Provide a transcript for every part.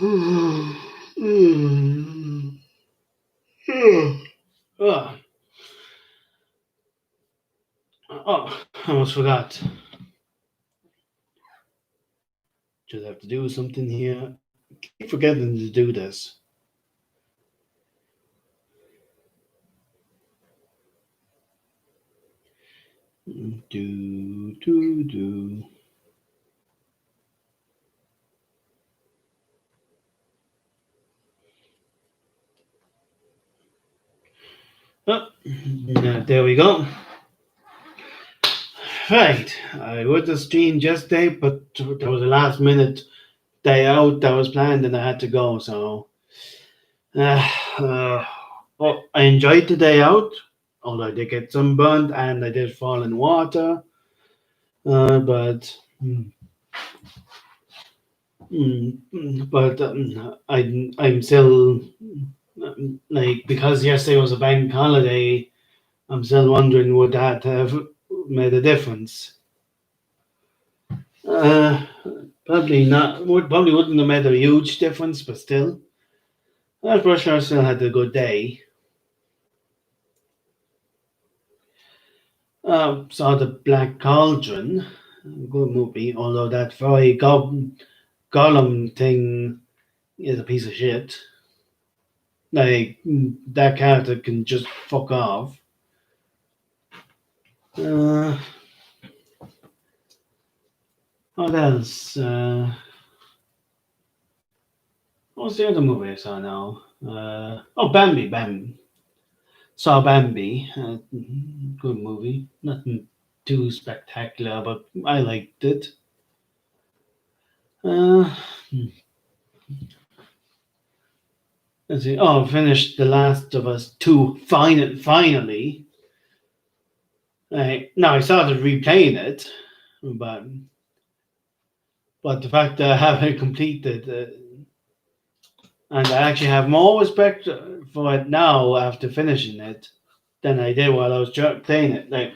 Oh, oh, I almost forgot. Just have to do something here. Keep forgetting to do this. Do. Oh, there we go. Right, I would have streamed yesterday, but there was a last minute day out that was planned and I had to go. So, uh, uh, I enjoyed the day out, although I did get sunburned and I did fall in water. But I'm still like, because yesterday was a bank holiday. I'm still wondering, would that have made a difference? Uh, Probably not. Probably wouldn't have made a huge difference, but still, Russia still had a good day. Saw the Black Cauldron, good movie. Although that very Gollum thing is a piece of shit. Like, that character can just fuck off. Uh, what else? What's the other movie I saw now? Bambi. Saw Bambi. Good movie. Nothing too spectacular, but I liked it. Uh, let's see. Oh, finished The Last of Us 2 finally. Now I started replaying it, but the fact that I haven't completed and I actually have more respect for it now after finishing it than I did while I was playing it. Like,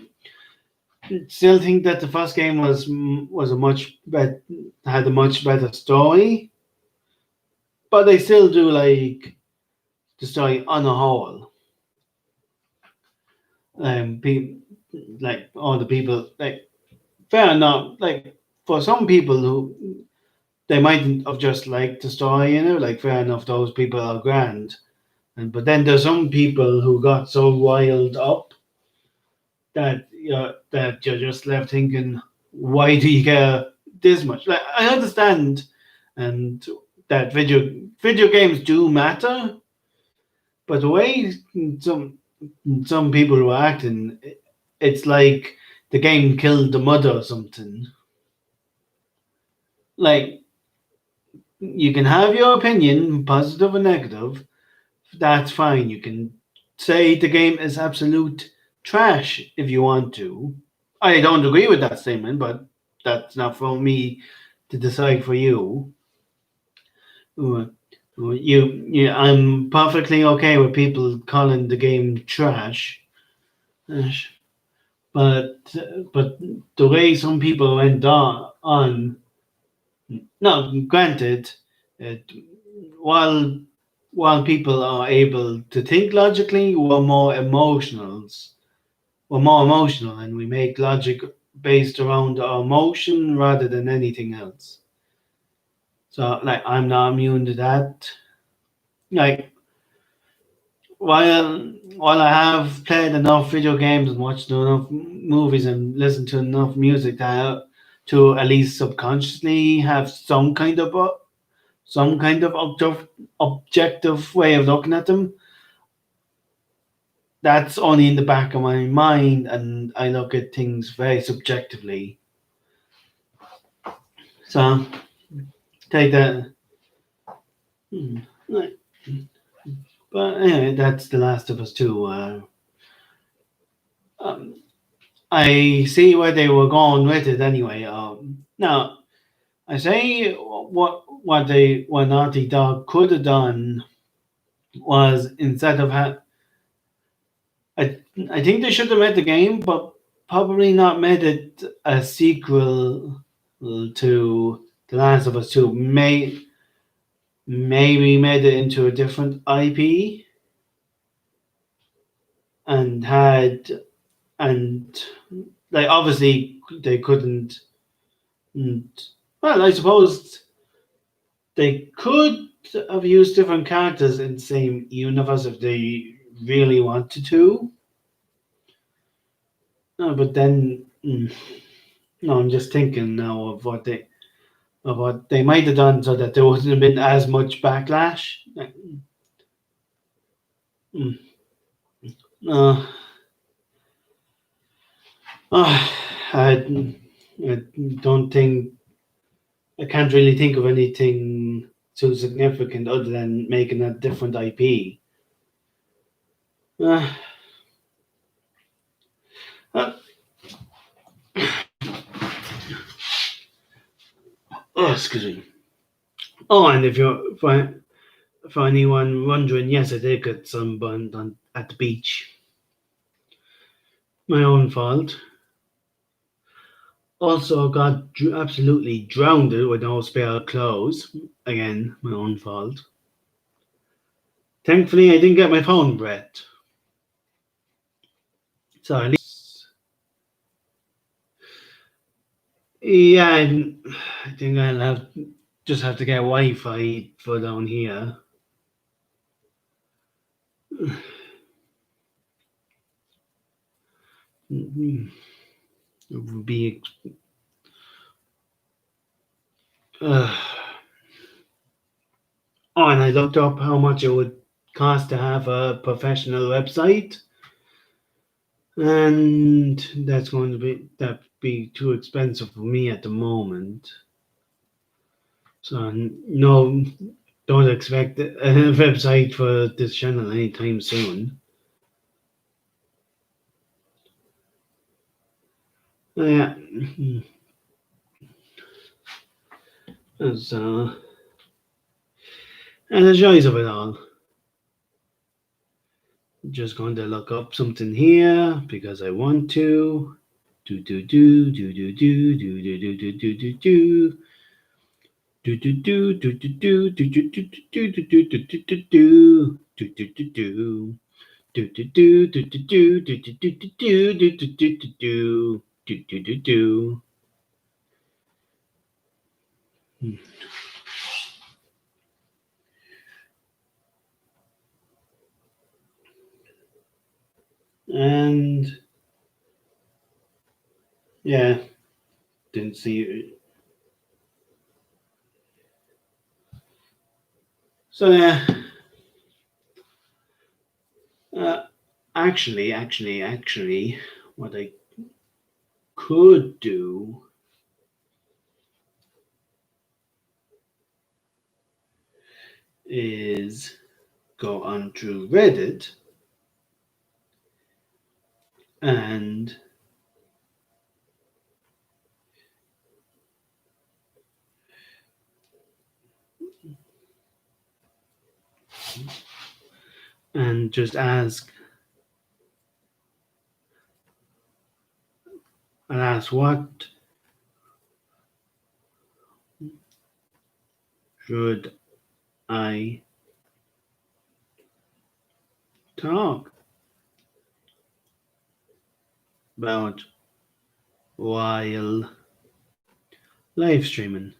still think that the first game was a much bet had a much better story, but I still do like the story on a whole. People like all the people like fair enough. Like, for some people who they mightn't have just liked the story, like, fair enough, those people are grand. But then there's some people who got so riled up that you're just left thinking, why do you care this much? Like, I understand, and that video games do matter, but the way some people were acting, it's like the game killed the mother or something. Like, you can have your opinion, positive or negative. That's fine. You can say the game is absolute trash if you want to. I don't agree with that statement, but that's not for me to decide for you. Uh, I'm perfectly okay with people calling the game trash, uh, but the way some people went on, now granted, it, while people are able to think logically, we're more emotional, and we make logic based around our emotion rather than anything else. So, like, I'm not immune to that. Like, while I have played enough video games and watched enough movies and listened to enough music to at least subconsciously have some kind of objective way of looking at them, that's only in the back of my mind, and I look at things very subjectively. So take that. Right. But anyway, that's The Last of Us 2. Um, I see where they were going with it anyway. Now, I say what Naughty Dog could have done was, instead of I think they should have made the game, but probably not made it a sequel to The Last of Us 2. maybe made it into a different IP and had and like obviously they couldn't. Well, I suppose they could have used different characters in the same universe if they really wanted to. No, but then, no, I'm just thinking now of what they might have done so that there wouldn't have been as much backlash. Mm, uh, uh, I, I don't think I can't really think of anything too significant other than making a different IP. Uh, uh, oh, excuse me. Oh, and if you're for anyone wondering, yes, I did get sunburned at the beach. My own fault. Also, got absolutely drowned with no spare clothes. Again, my own fault. Thankfully, I didn't get my phone wet. So at least, yeah, I think I'll just have to get Wi-Fi for down here. It would be. Uh, oh, and I looked up how much it would cost to have a professional website, and that's going to be too expensive for me at the moment. So no, don't expect a website for this channel anytime soon. Yeah, so and the joys of it all. Just going to look up something here because I want to. Do do do do do do do do do do do do do. Do do do do do do do do do do do do do do do do do do do do. Do do do do do do do do do do do do do do do do do do do. And yeah, didn't see it. So yeah, uh, actually, what I could do is go onto Reddit and just ask what should I talk about while live streaming.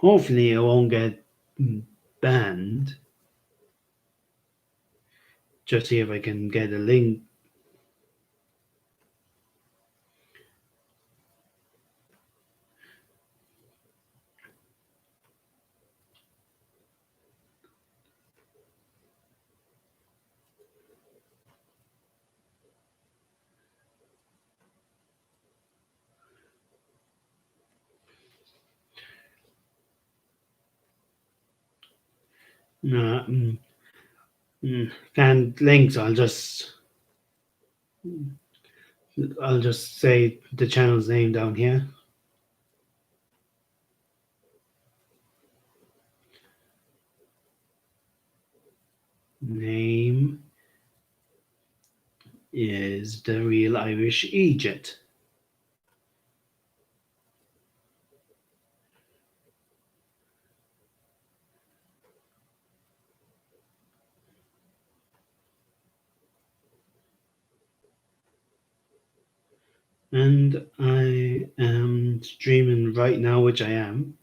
Hopefully, I won't get banned. Just see if I can get a link. Uh, mm, Can't links. I'll just say the channel's name down here. Name is the real Irish Egypt. And I am streaming right now, which I am.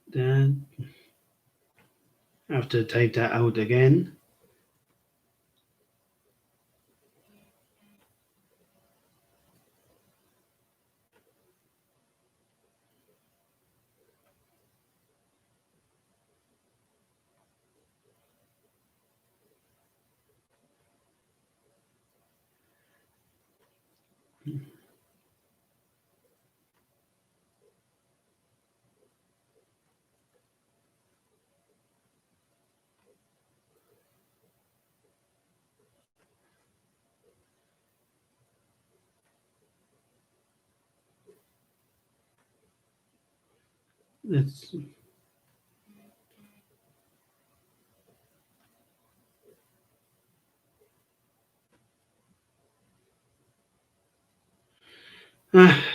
Then I have to type that out again. Let's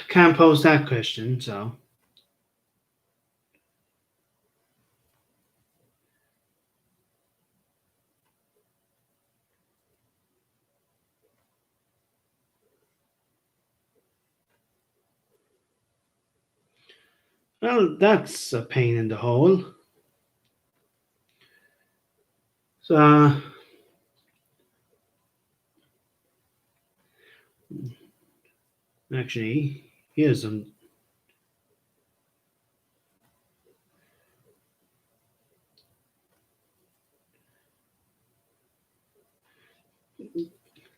can't pose that question, so well, that's a pain in the hole. So actually, here's some.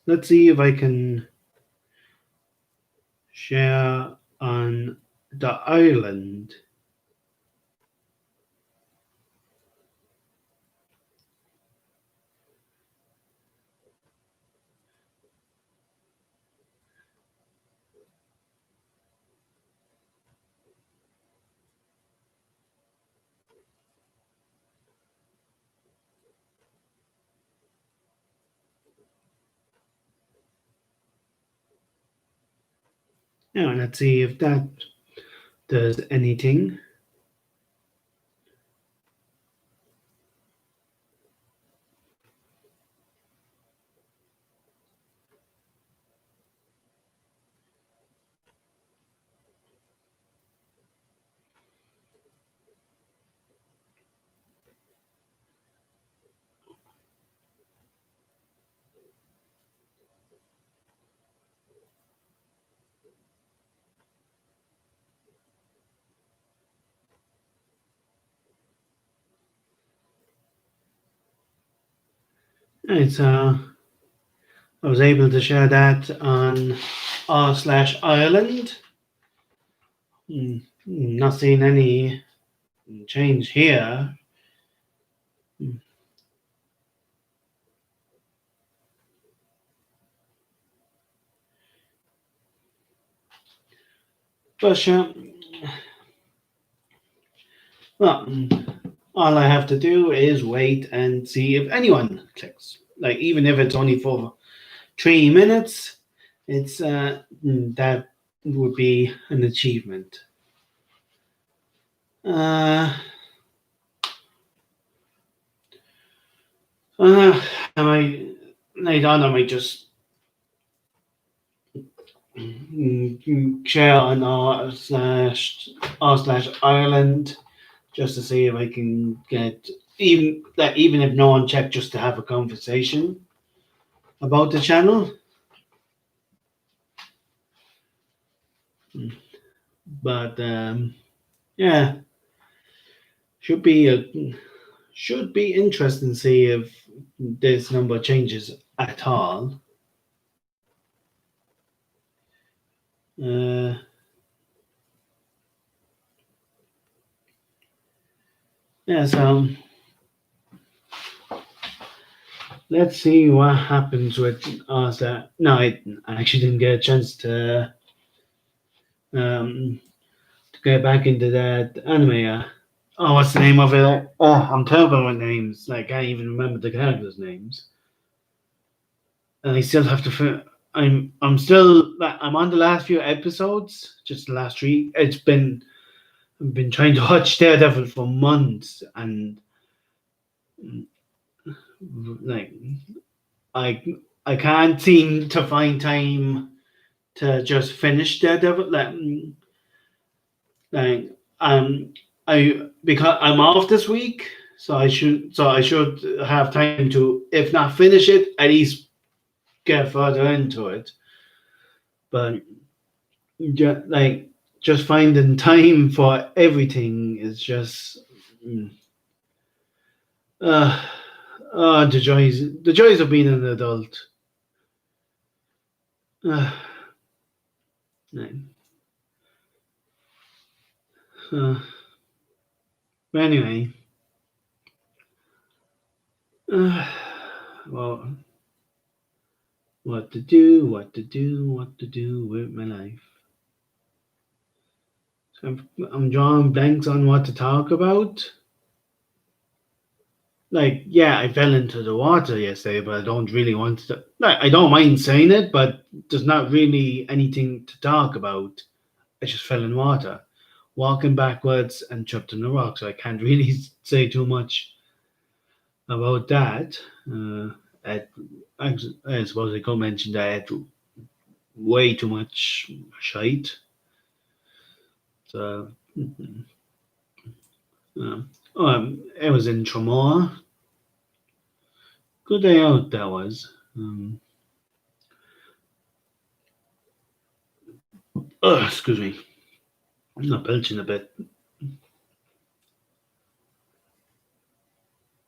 Let's see if I can share on the island. Yeah, let's see if that does anything. It's I was able to share that on r/Ireland. Not seeing any change here. But well, all I have to do is wait and see if anyone clicks. Like even if it's only for 3 minutes, it's that would be an achievement. Uh, uh, am I later on? I might just share on r/Ireland just to see if I can get even if no one checked, just to have a conversation about the channel. But yeah, should be interesting to see if this number changes at all. Uh, yeah, so let's see what happens with us. No, I actually didn't get a chance um, to get back into that anime. Oh, what's the name of it? I'm terrible with names. Like, I can't even remember the characters' names. And I still have to. I'm still. I'm on the last few episodes. Just the last three. I've been trying to watch Daredevil for months, and mm, like I I can't seem to find time to just finish Daredevil. Like I because I'm off this week, so I should have time to, if not finish it, at least get further into it. But just finding time for everything is just mm, uh, the joys of being an adult. Uh, right. uh, but anyway, uh, well, what to do with my life. So I'm drawing blanks on what to talk about. Like, yeah, I fell into the water yesterday, but I don't really want to. Like, I don't mind saying it, but there's not really anything to talk about. I just fell in water, walking backwards and tripped on a rock. So I can't really say too much about that. I, I suppose I could mention that I had way too much shite. So, it was in Tremor. Good day out that was. Excuse me. I'm not belching a bit.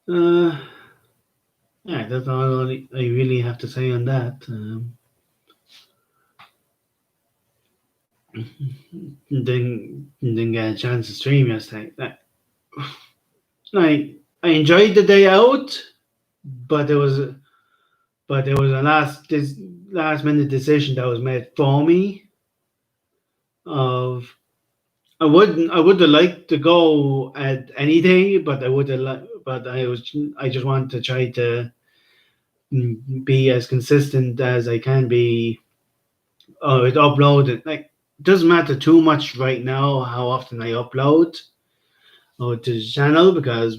Uh, yeah, that's all I really have to say on that. Didn't get a chance to stream yesterday. I enjoyed the day out, but there was a last minute decision that was made for me. Of I would have liked to go at any day, but I just want to try to be as consistent as I can be. It uploaded, like, doesn't matter too much right now how often I upload to the channel, because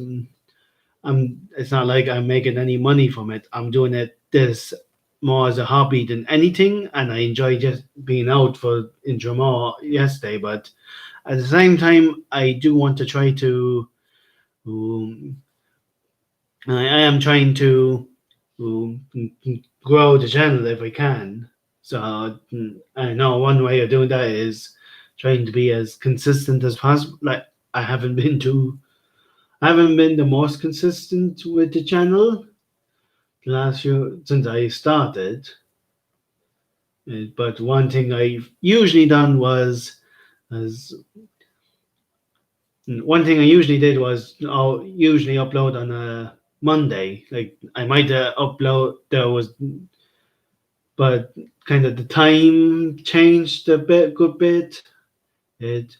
it's not like I'm making any money from it. I'm doing it this more as a hobby than anything, and I enjoy just being out for in Dromore yesterday. But at the same time, I do want to try to. Um, I am trying to um, grow the channel if I can. So I know one way of doing that is trying to be as consistent as possible. Like, I haven't been too I haven't been the most consistent with the channel the last few since I started. But one thing I've usually done was one thing I usually did was I'll usually upload on a Monday. Like, I might upload there was, but kind of the time changed a good bit. It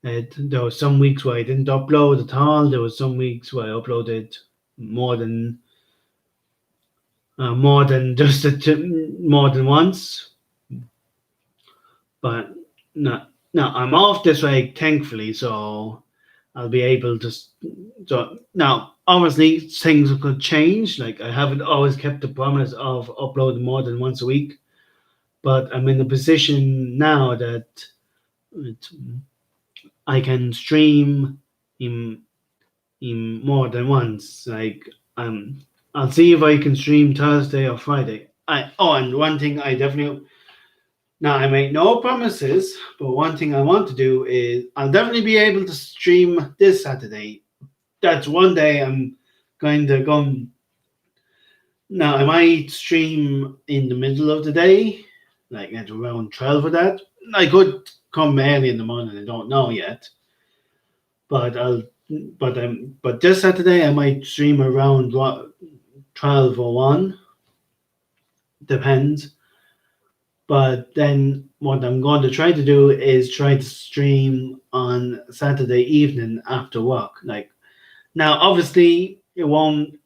there was some weeks where I didn't upload at all. There was some weeks where I uploaded more than more than once. But no, no, I'm off this week, thankfully, so I'll be able to. So now, obviously, things could change. Like, I haven't always kept the promise of uploading more than once a week, but I'm in a position now that it, I can stream in more than once. Like, I'll see if I can stream Thursday or Friday. And one thing I definitely Now, I make no promises, but one thing I want to do is I'll definitely be able to stream this Saturday. That's one day I'm going to go. Now, I might stream in the middle of the day, like at around 12 or that. I could come early in the morning, I don't know yet. But but this Saturday I might stream around 12 or 1, depends. But then what I'm going to try to do is try to stream on Saturday evening after work. Like now, obviously, it won't.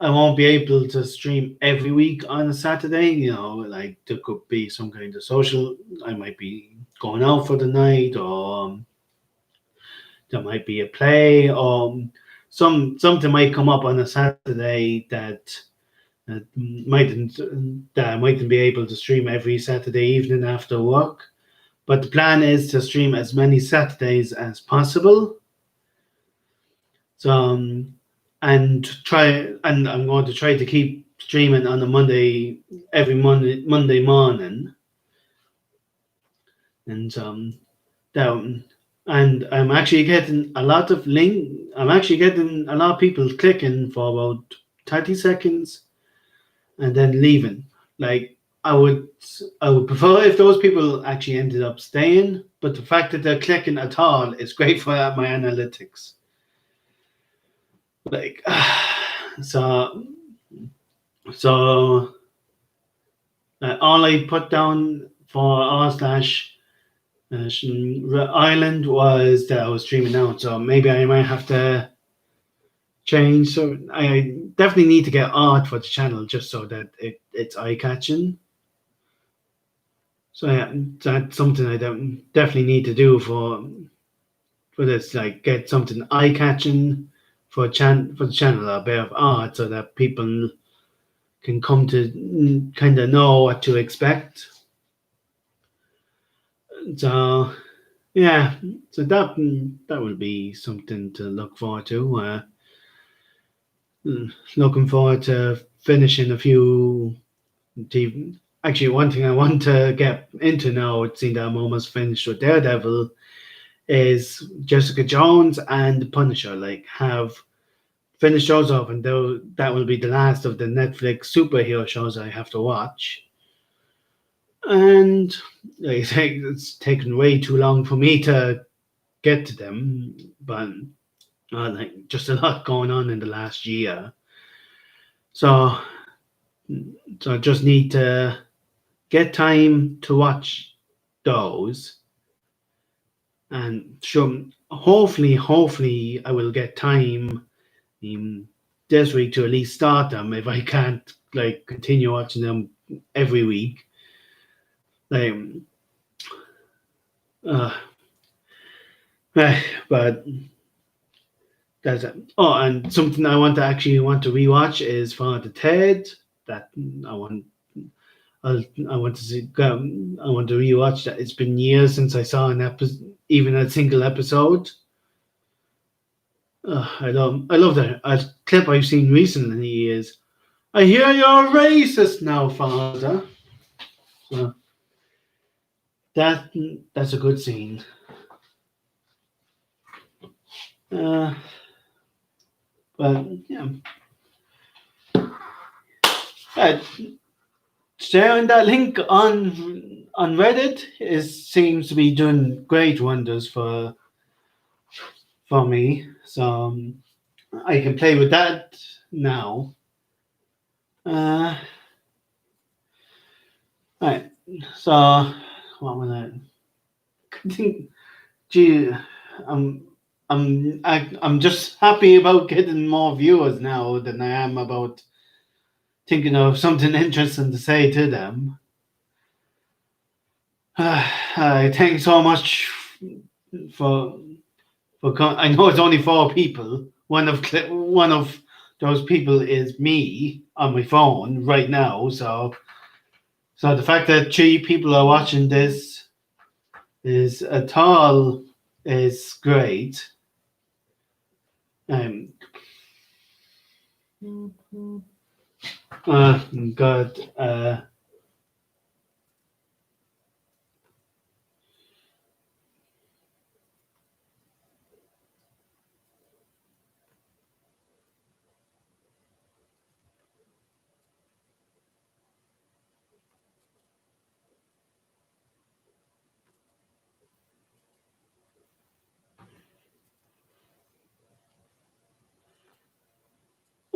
I won't be able to stream every week on a Saturday. Like there could be some kind of social. I might be going out for the night, or there might be a play, or something might come up on a Saturday that mightn't that I mightn't be able to stream every Saturday evening after work. But the plan is to stream as many Saturdays as possible. So and I'm going to try to keep streaming on a Monday every Monday morning, and down. And I'm actually getting a lot of link. I'm actually getting a lot of people clicking for about 30 seconds and then leaving. Like I would prefer if those people actually ended up staying, but the fact that they're clicking at all is great for my analytics. Like so so all I put down for r slash island was that I was streaming out, so maybe I might have to change. So I definitely need to get art for the channel just so that it's eye catching. So yeah, that's something I definitely need to do for this. Like get something eye catching for the channel, a bit of art, so that people can come to kind of know what to expect. So yeah, so that will be something to look forward to. Looking forward to finishing a few TV. Actually, one thing I want to get into now, it seems that I'm almost finished with Daredevil, is Jessica Jones and The Punisher. Like, have finished those off, and that will be the last of the Netflix superhero shows I have to watch. And like, it's taken way too long for me to get to them, but like just a lot going on in the last year. So, so I just need to get time to watch those, and sure, hopefully, I will get time um, this week to at least start them if I can't like continue watching them every week. Like, uh, but that's it. Oh, and something I want to rewatch is Father Ted. That I want. I want to see. I want to rewatch that. It's been years since I saw an episode, even a single episode. I love that. A clip I've seen recently is, "I hear you're racist now, Father." So that that's a good scene. Uh, but yeah, uh, sharing that link on Reddit is seems to be doing great wonders for me. So I can play with that now. Uh, right. So what was I think? Gee, I'm I'm just happy about getting more viewers now than I am about thinking of something interesting to say to them. I thank so much for I know it's only 4 people. One of those people is me on my phone right now. So the fact that 3 people are watching this is at all is great. Um, God,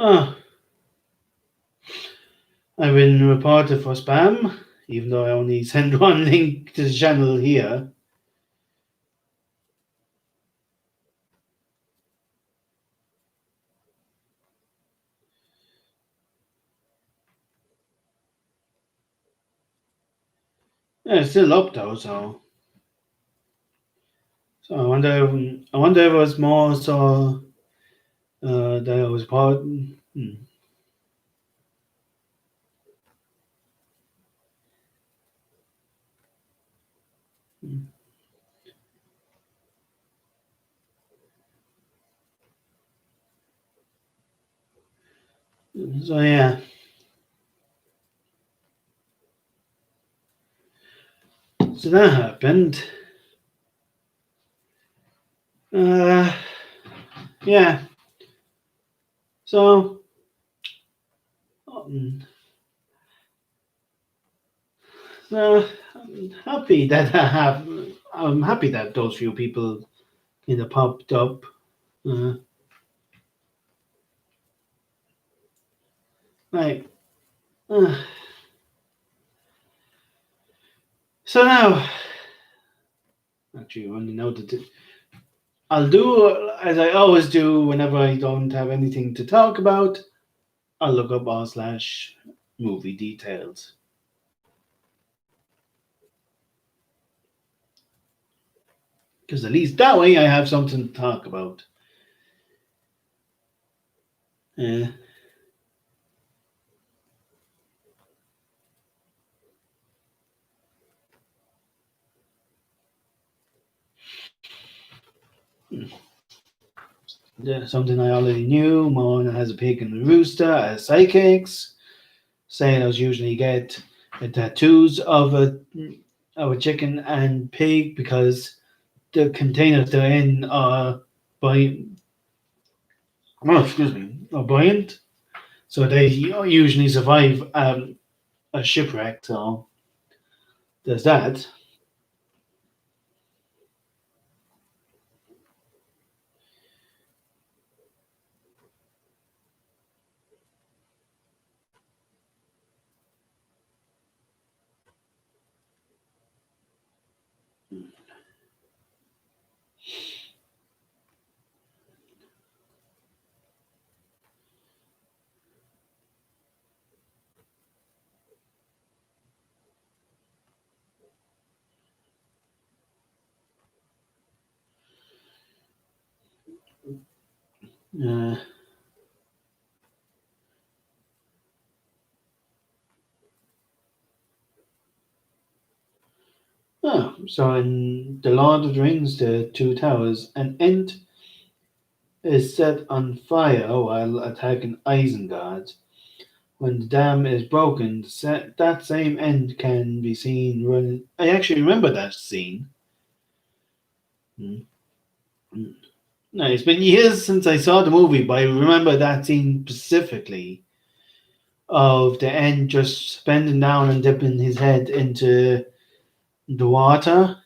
Oh, I've been reported for spam, even though I only send one link to the channel here. Yeah, it's still up though, so I wonder if it was more so that I was part. So yeah, so that happened. Uh, yeah. So um, so I'm happy that I have. I'm happy that those few people popped up. Uh, like, uh, so now, actually, I only know that I'll do as I always do whenever I don't have anything to talk about. I'll look up r/ movie details because at least that way I have something to talk about. Uh, something I already knew. Mona has a pig and a rooster as psychics. Sailors usually get tattoos of a chicken and pig because the containers they're in are buoyant. Oh, excuse me, are buoyant, so they usually survive a shipwreck. So there's that. Uh, so in The Lord of the Rings, The Two Towers, an Ent is set on fire while attacking Isengard. When the dam is broken, that same Ent can be seen running. I actually remember that scene. Hmm. No, it's been years since I saw the movie, but I remember that scene specifically of the Ent just bending down and dipping his head into the water.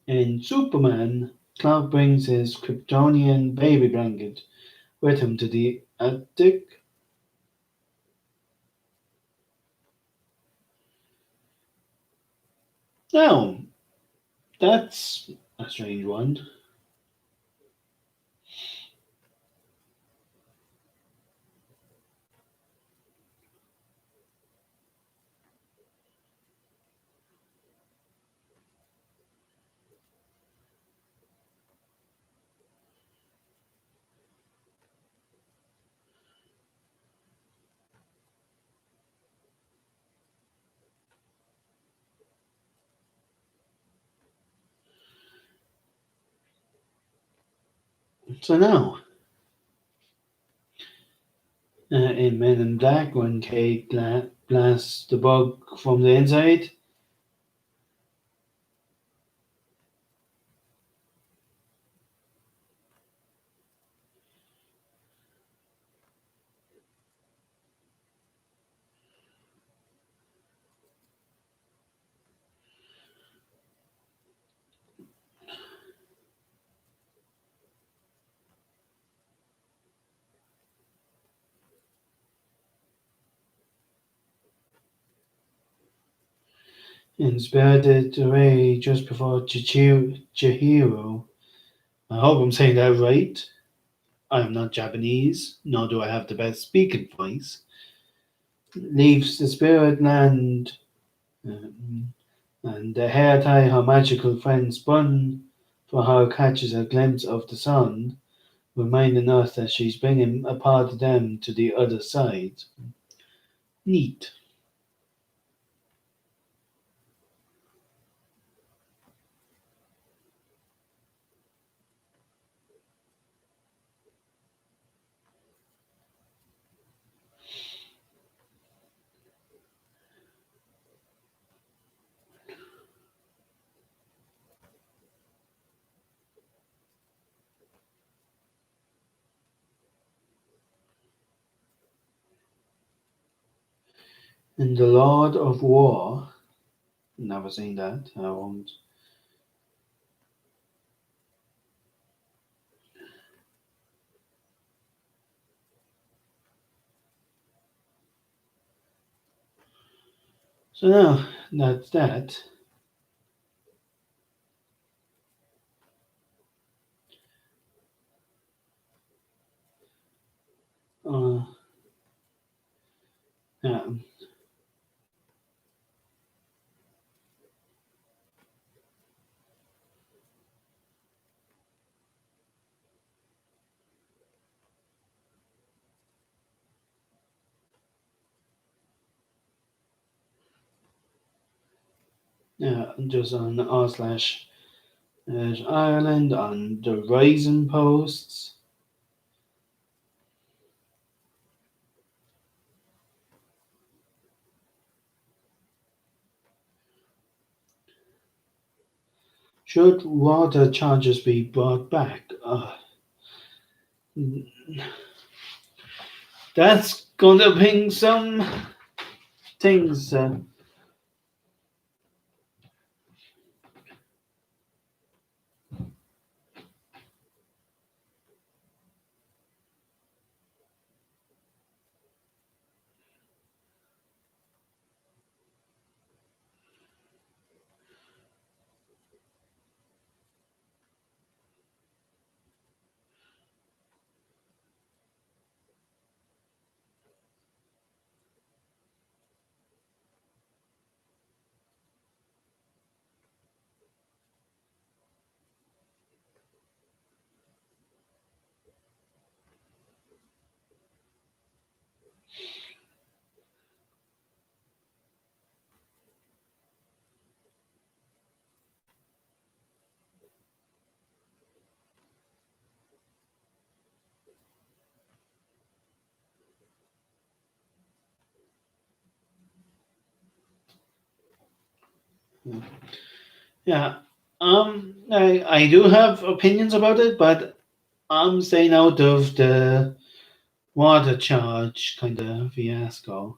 In Superman, Clark brings his Kryptonian baby blanket with him to the attic. Now, that's a strange one. So now, in Men in Black, when Kate blasts the bug from the inside, Spirited Away just before Chihiro. I hope I'm saying that right. I am not Japanese, nor do I have the best speaking voice. Leaves the spirit land, um, and the hair tie her magical friend spun for her catches a glimpse of the sun, reminding us that she's bringing a part of them to the other side. Neat. And the Lord of War, never seen that, I won't. So now, that's that. Uh, yeah, yeah, just on r slash Ireland on the Rising posts. Should water charges be brought back? That's gonna bring some things. Yeah, I do have opinions about it, but I'm staying out of the water charge kind of fiasco.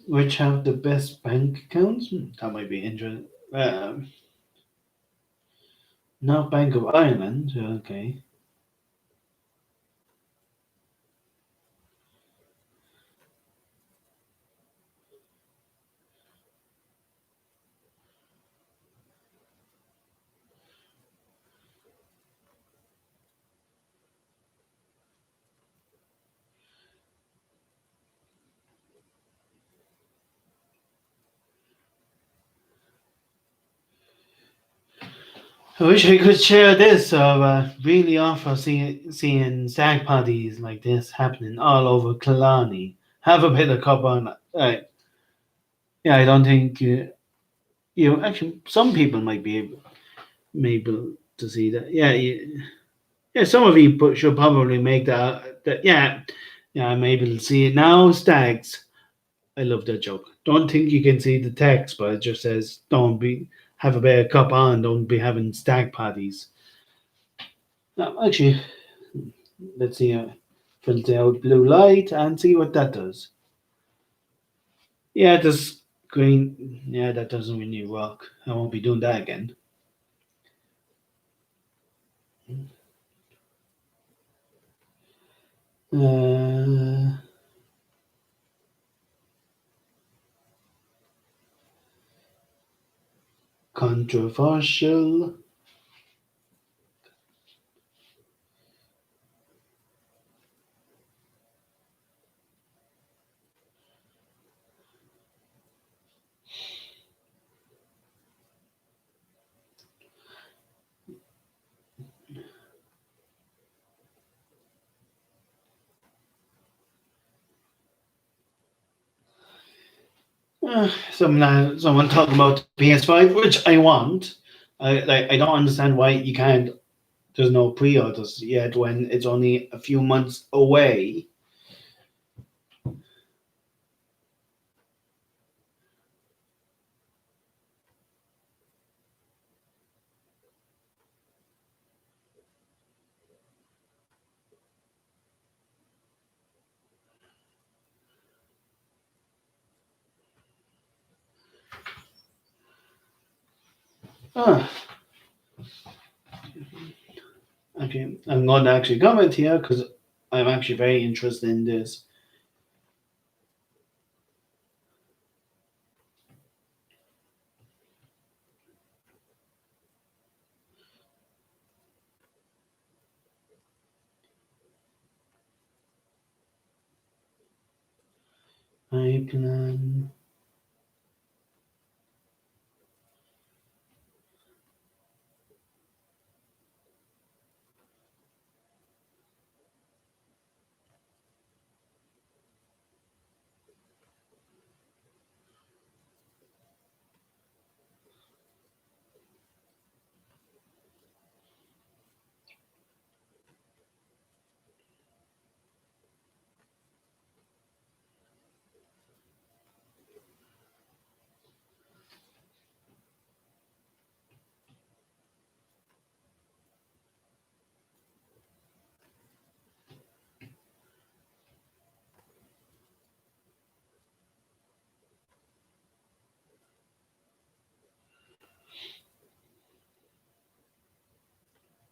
Which have the best bank accounts? That might be interesting. Not Bank of Ireland. Okay. I wish I could share this. Really offer seeing stag parties like this happening all over Killarney. Have a bit of cup on. Yeah, I don't think actually some people might be able to see that. Yeah, yeah. Some of you should probably make that. Yeah, yeah. I'm able to see it now. Stags. I love that joke. Don't think you can see the text, but it just says, "Don't be have a bear cup on. Don't be having stag parties." Now, actually, let's see. Filter out blue light and see what that does. Yeah, this green. Yeah, that doesn't really work. I won't be doing that again. Uh, Controversial. Someone talking about PS5, which I want. I don't understand why you can't. There's no pre-orders yet when it's only a few months away. Ah, okay. I'm going to actually comment here because I'm actually very interested in this. I plan.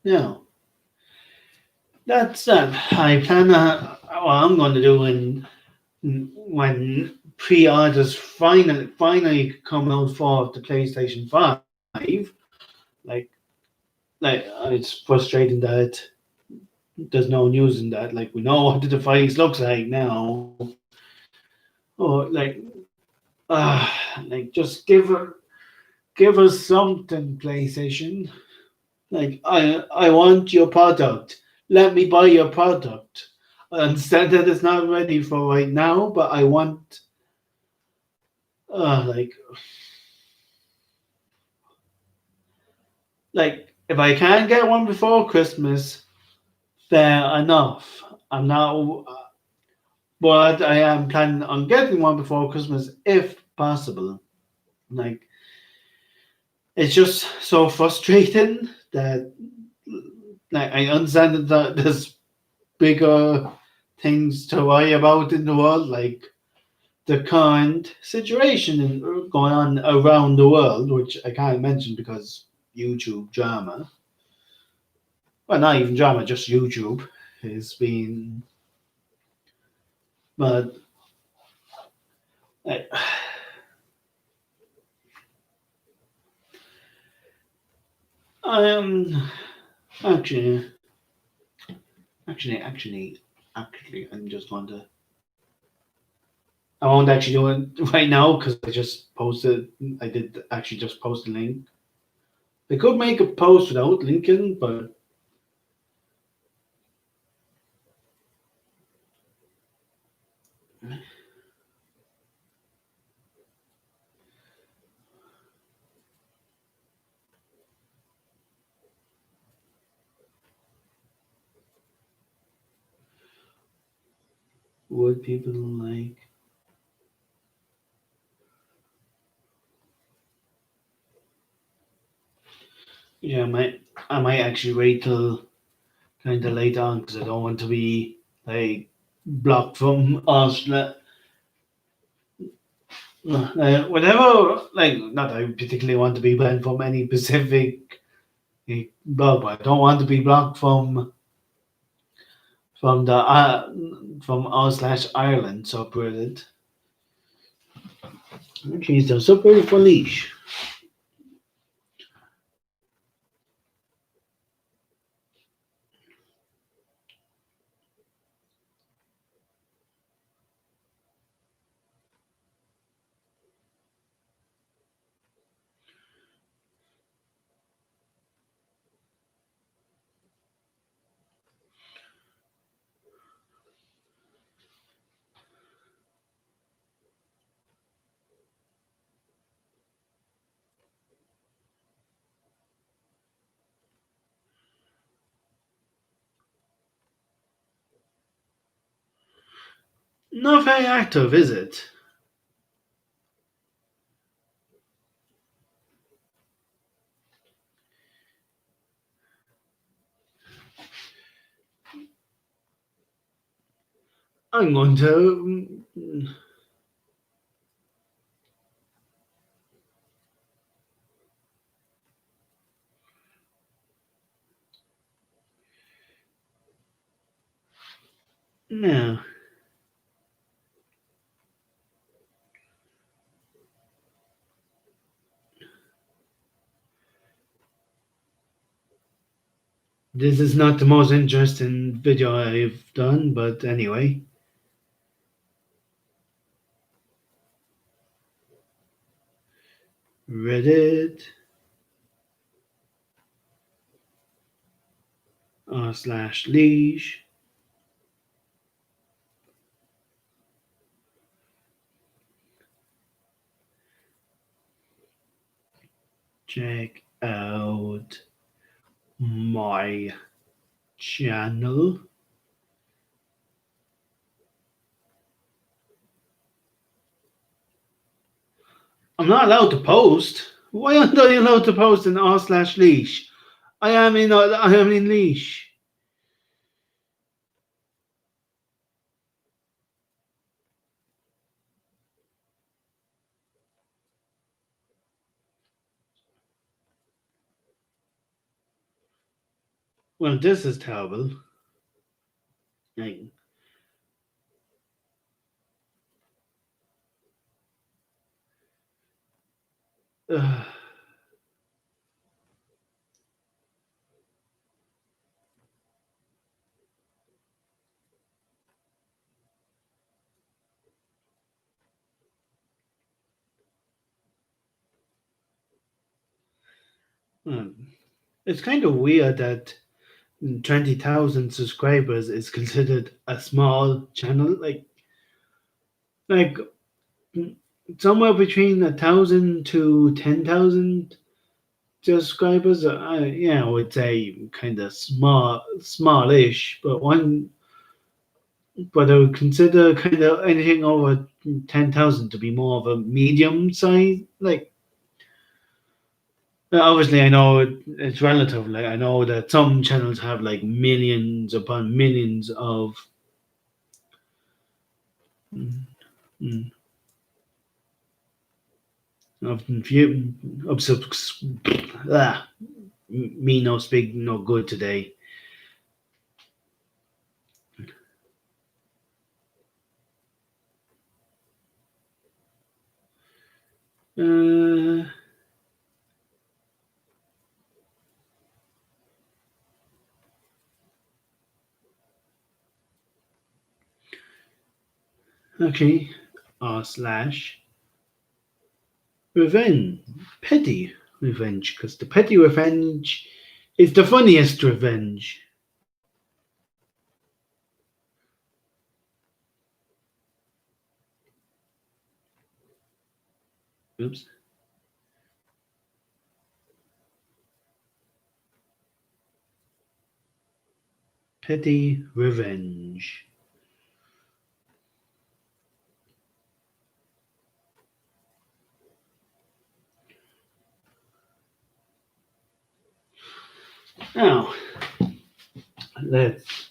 No, that's I plan. What I'm going to do when pre-orders finally come out for the PlayStation 5. Like it's frustrating that there's no news in that. Like we know what the device looks like now. Oh, uh, just give us something, PlayStation. Like I want your product. Let me buy your product. I understand that it's not ready for right now, but I want like if I can't get one before Christmas, fair enough. I'm not, but I am planning on getting one before Christmas if possible. Like it's just so frustrating that like I understand that there's bigger things to worry about in the world, like the current situation going on around the world, which I can't mention because YouTube drama. Well, not even drama, just YouTube has been. But I, I am actually, actually, I'm just going to. I won't actually do it right now because I just posted. I did actually just post a link. I could make a post without linking, but would people like? Yeah, I might actually wait till kind of late on because I don't want to be like blocked from us. Whatever, like, not that I particularly want to be banned from any specific blog, but I don't want to be blocked from the from r/Ireland subreddit. Jeez, the subreddit for leash. Not very active, is it? I'm going to. No. This is not the most interesting video I've done, but anyway. Reddit r/leash. Check out my channel. I'm not allowed to post. Why aren't I allowed to post in r/leash? I am in leash. Well, this is terrible. Like, uh, um, it's kind of weird that 20,000 subscribers is considered a small channel. Like somewhere between 1,000 to 10,000 subscribers. Yeah, I would say kind of smallish, but I would consider kind of anything over 10,000 to be more of a medium size. Like, obviously, I know it's relative. Like, I know that some channels have like millions upon millions mm, mm, of view of subs. Ah, me no speak no good today. Uh, okay. R/revenge, petty revenge, because the petty revenge is the funniest revenge. Oops. Petty revenge. Now, let's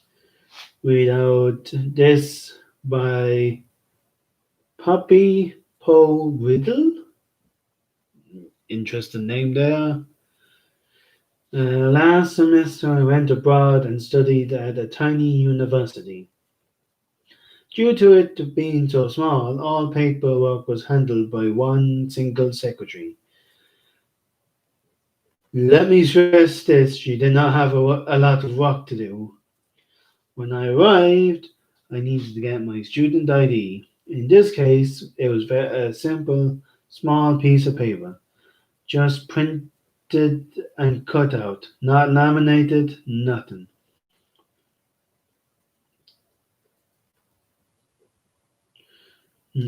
read out this by Puppy Poe Riddle. Interesting name there. Last semester, I went abroad and studied at a tiny university. Due to it being so small, all paperwork was handled by one single secretary. Let me stress this, she did not have a lot of work to do. When I arrived, I needed to get my student ID. In this case, it was a simple, small piece of paper, just printed and cut out, not laminated, nothing.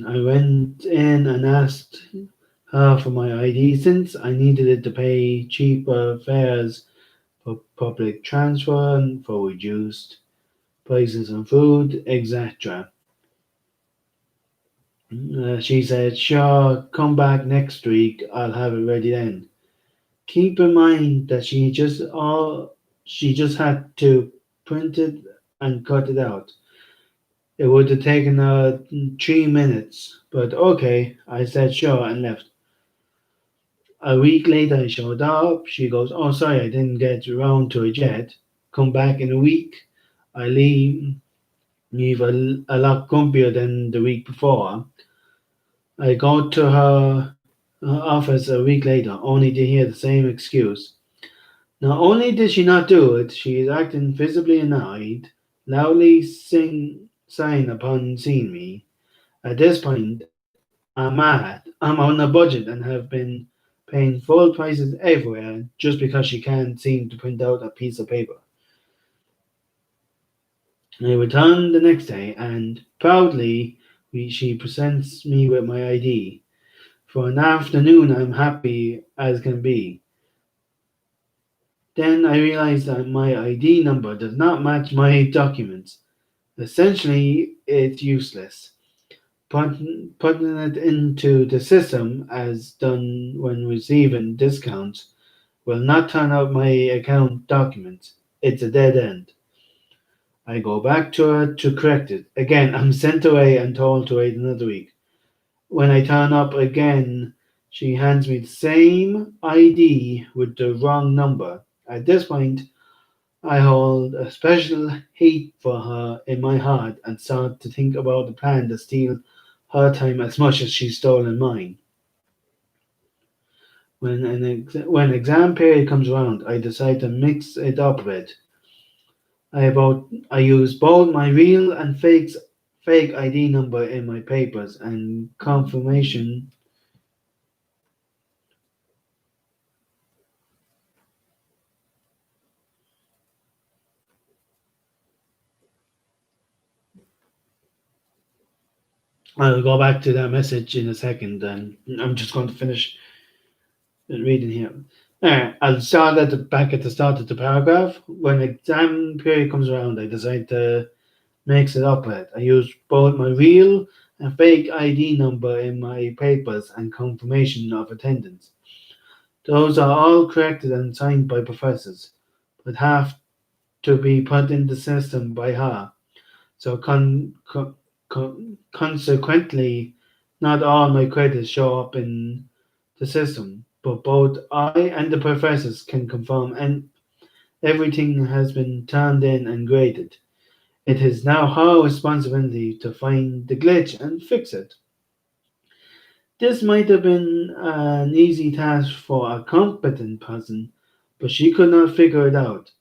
I went in and asked her for my ID since I needed it to pay cheaper fares for public transport and for reduced prices on food, etc. She said, "Sure, come back next week. I'll have it ready then." Keep in mind that she just had to print it and cut it out. It would have taken her 3 minutes, but okay, I said sure and left. A week later, I showed up. She goes, "Oh, sorry, I didn't get around to it yet. Come back in a week." I leave a lot grumpier than the week before. I go to her office a week later, only to hear the same excuse. Not only did she not do it, she is acting visibly annoyed, loudly sighing upon seeing me. At this point, I'm mad. I'm on a budget and have been paying full prices everywhere just because she can't seem to print out a piece of paper. I return the next day and proudly she presents me with my ID. For an afternoon, I'm happy as can be. Then I realize that my ID number does not match my documents. Essentially, it's useless. Putting it into the system, as done when receiving discounts, will not turn out my account documents. It's a dead end. I go back to her to correct it. Again, I'm sent away and told to wait another week. When I turn up again, she hands me the same ID with the wrong number. At this point, I hold a special hate for her in my heart and start to think about the plan to steal her time as much as she's stolen mine. When exam period comes around, I decide to mix it up a bit. I use both my real and fake ID number in my papers and confirmation. I'll go back to that message in a second, and I'm just going to finish reading here. I'll start back at the start of the paragraph. When exam period comes around, I decide to mix it up a bit. I use both my real and fake ID number in my papers and confirmation of attendance. Those are all corrected and signed by professors, but have to be put in the system by her. So consequently, not all my credits show up in the system, but both I and the professors can confirm and everything has been turned in and graded. It is now her responsibility to find the glitch and fix it. This might have been an easy task for a competent person, but she could not figure it out.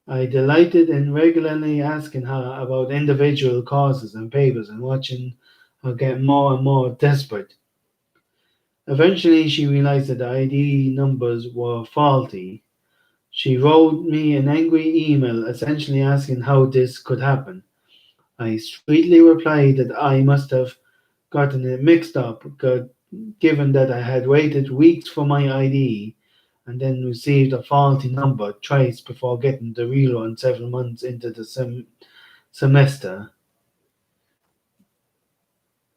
I delighted in regularly asking her about individual causes and papers and watching her get more and more desperate. Eventually, she realized that the ID numbers were faulty. She wrote me an angry email essentially asking how this could happen. I sweetly replied that I must have gotten it mixed up, given that I had waited weeks for my ID and then received a faulty number twice before getting the real one several months into the semester.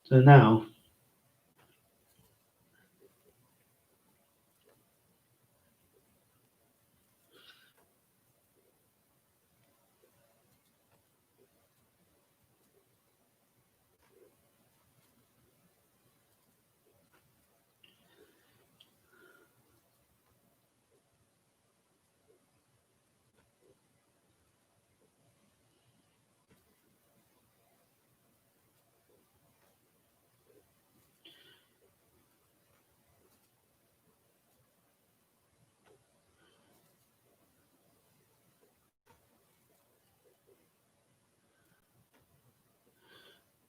So now,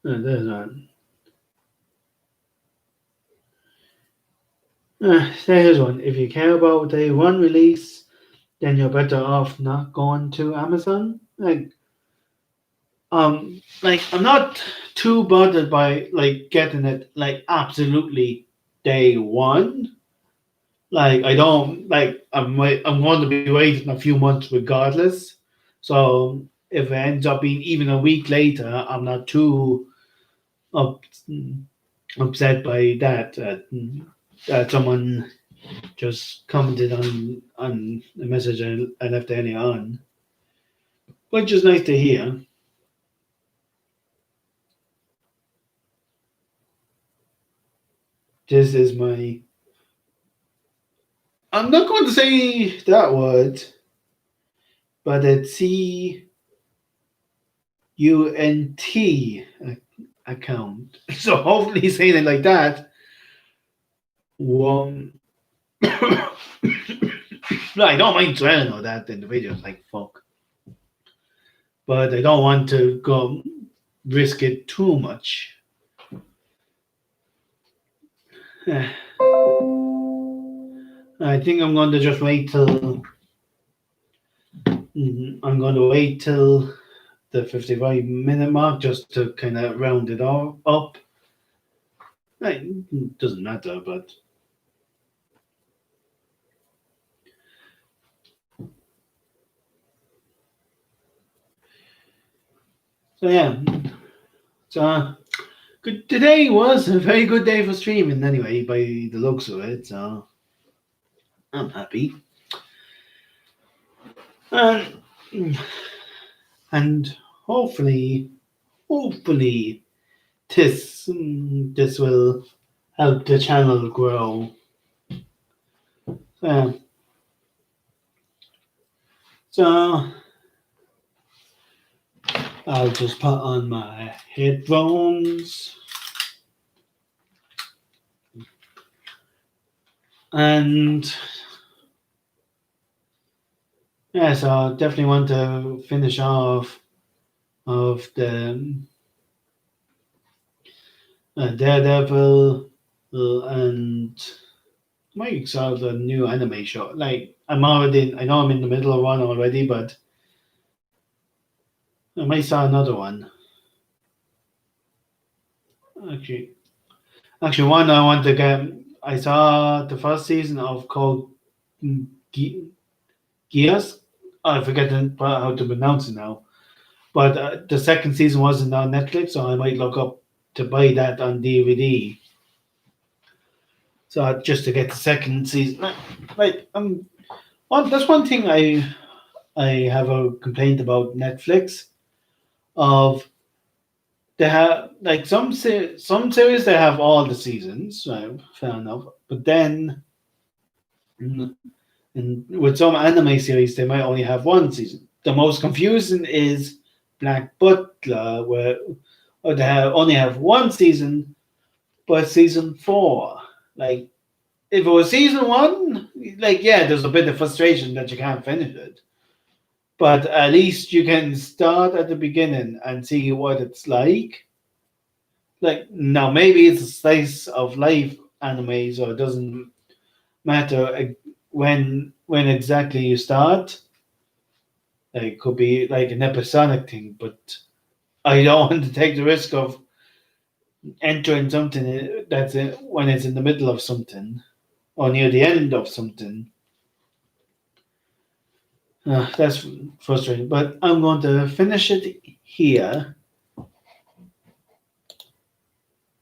There's one. There's one. If you care about day one release, then you're better off not going to Amazon. I'm not too bothered by like getting it like absolutely day one. Like I don't like I'm going to be waiting a few months regardless. So if it ends up being even a week later, I'm not too up, upset by that. That someone just commented on the message I left earlier on, which is nice to hear. This is my. I'm not going to say that word, but it's CUNT account. So hopefully saying it like that won't. No, I don't mind swearing on that in the videos, like fuck. But I don't want to go risk it too much. I think I'm going to just wait till. I'm going to wait till the 55-minute mark just to kind of round it all up. It doesn't matter, but so yeah. So good. Today was a very good day for streaming, anyway, by the looks of it. So I'm happy. And and hopefully, this will help the channel grow. Um, so I'll just put on my headphones and yeah, so I definitely want to finish off of the Daredevil and might start a new anime show. Like I know I'm in the middle of one already, but I might start another one. Actually, actually, one I want to get. I saw the first season of called Ge- Gears. I forget how to pronounce it now. But the second season wasn't on Netflix, so I might look up to buy that on DVD. So just to get the second season, like that's one thing I have a complaint about Netflix of they have like some series they have all the seasons, right? Fair enough. But then mm, and with some anime series they might only have one season. The most confusing is Black Butler, where they only have one season, but season four. Like if it was season one, like yeah, there's a bit of frustration that you can't finish it. But at least you can start at the beginning and see what it's like. Like now, maybe it's a slice of life anime, so it doesn't matter when exactly you start. Like, it could be like an episodic thing, but I don't want to take the risk of entering something when it's in the middle of something or near the end of something. That's frustrating, but I'm going to finish it here.